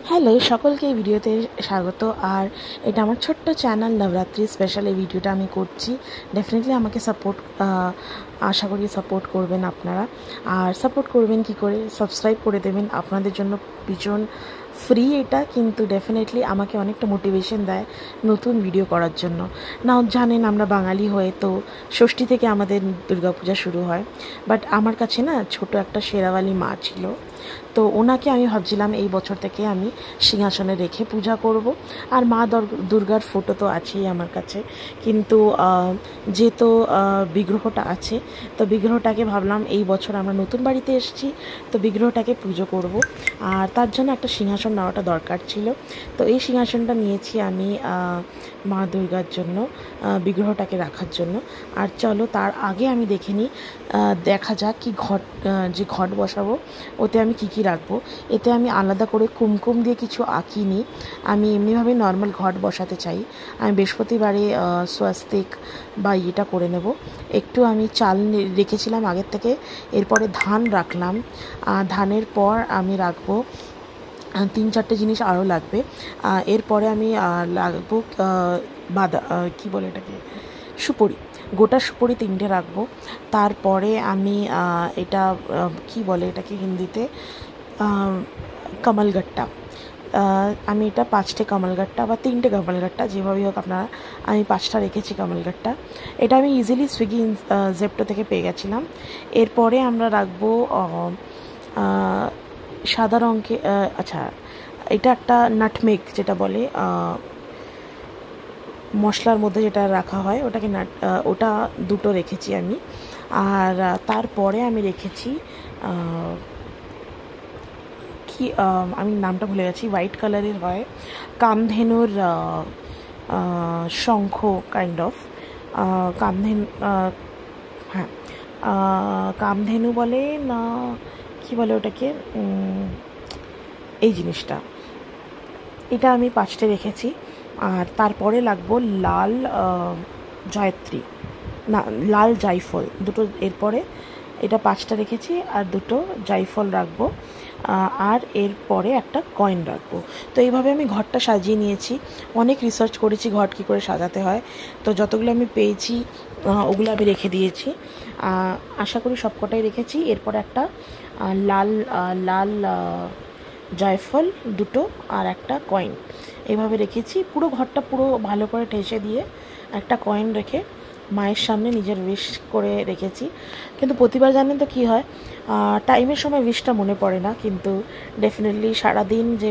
Hello, সকলকে এই ভিডিওতে স্বাগত। আর এটা আমার ছোট্ট চ্যানেল নবরাত্রি স্পেশাল। এই ভিডিওটা আমি করছি, ডেফিনেটলি আমাকে আশা করি সাপোর্ট করবেন আপনারা। আর সাপোর্ট করবেন কি করে, সাবস্ক্রাইব করে দেবেন। আপনাদের জন্য ভীষণ ফ্রি এটা, কিন্তু ডেফিনেটলি আমাকে অনেকটা মোটিভেশন দেয় নতুন ভিডিও করার জন্য। না জানেন, আমরা বাঙালি হয়ে তো ষষ্ঠী থেকে আমাদের দুর্গাপূজা শুরু হয়। বাট আমার কাছে না ছোট একটা শেরাওয়ালি মা ছিল, তো ওনাকে আমি ভাবছিলাম এই বছর থেকে আমি সিংহাসনে রেখে পূজা করব। আর মা দুর্গার ফটো তো আছেই আমার কাছে, কিন্তু যেহেতু বিগ্রহটা আছে, তো বিগ্রহটাকে ভাবলাম এই বছর আমরা নতুন বাড়িতে এসেছি, তো বিগ্রহটাকে পুজো করব। আর তার জন্য একটা সিংহাসন নেওয়াটা দরকার ছিল। তো এই সিংহাসনটা নিয়েছি আমি মা দুর্গার জন্য, বিগ্রহটাকে রাখার জন্য। আর চলো তার আগে আমি দেখে নিই, দেখা যাক কি যে ঘট বসাবো ওতে আমি কি রাখবো। এতে আমি আলাদা করে কুমকুম দিয়ে কিছু আঁকিনি, আমি এমনিভাবে নর্মাল ঘট বসাতে চাই। আমি বৃহস্পতিবারে স্বস্তিক বা এটা করে নেব। একটু আমি চাল রেখেছিলাম আগের থেকে, এরপরে ধান রাখলাম। ধানের পর আমি রাখবো 3-4টে জিনিস আরও লাগবে। এরপরে আমি রাখবো কী বলে এটাকে, সুপুরি, গোটা সুপুরি 3টে রাখবো। তারপরে আমি এটা কি বলে এটাকে হিন্দিতে, কমলগট্টা। আমি এটা 5টে কমলগট্টা বা 3টে কমলগট্টা, যেভাবেই হোক আপনারা, আমি 5টা রেখেছি কমলগট্টা। এটা আমি ইজিলি সুইগি জেপ্টো থেকে পেয়ে গেছিলাম। এরপরে আমরা রাখবো সাদা রঙকে, আচ্ছা এটা একটা নাটমেগ যেটা বলে, মশলার মধ্যে যেটা রাখা হয় ওটাকে ওটা 2টো রেখেছি আমি। আর তারপরে আমি রেখেছি কি, আমি নামটা ভুলে গেছি, হোয়াইট কালারের হয়, কামধেনুর শঙ্খ কাইন্ড অফ, কামধেনু, হ্যাঁ কামধেনু বলে না, কি বলে ওটাকে, এই জিনিসটা, এটা আমি 5টে রেখেছি। আর তারপরে লাগবো লাল জয়ত্রী, না লাল জাইফল 2টো। এরপরে এটা 5টা রেখেছি, আর 2টো জাইফল রাখবো, আর এরপরে একটা কয়েন রাখবো। তো এইভাবে আমি ঘরটা সাজিয়ে নিয়েছি। অনেক রিসার্চ করেছি ঘট কী করে সাজাতে হয়, তো যতগুলো আমি পেয়েছি ওগুলো আমি রেখে দিয়েছি। আশা করি সবকটাই রেখেছি। এরপর একটা লাল লাল জয়ফল 2টো আর একটা কয়েন এভাবে রেখেছি। পুরো ঘরটা পুরো ভালো করে ঠেসে দিয়ে একটা কয়েন রেখে মায়ের সামনে নিজের উইশ করে রেখেছি। কিন্তু প্রতিবার জানেন তো কী হয়, টাইমের সময় উইশটা মনে পড়ে না, কিন্তু ডেফিনেটলি সারাদিন যে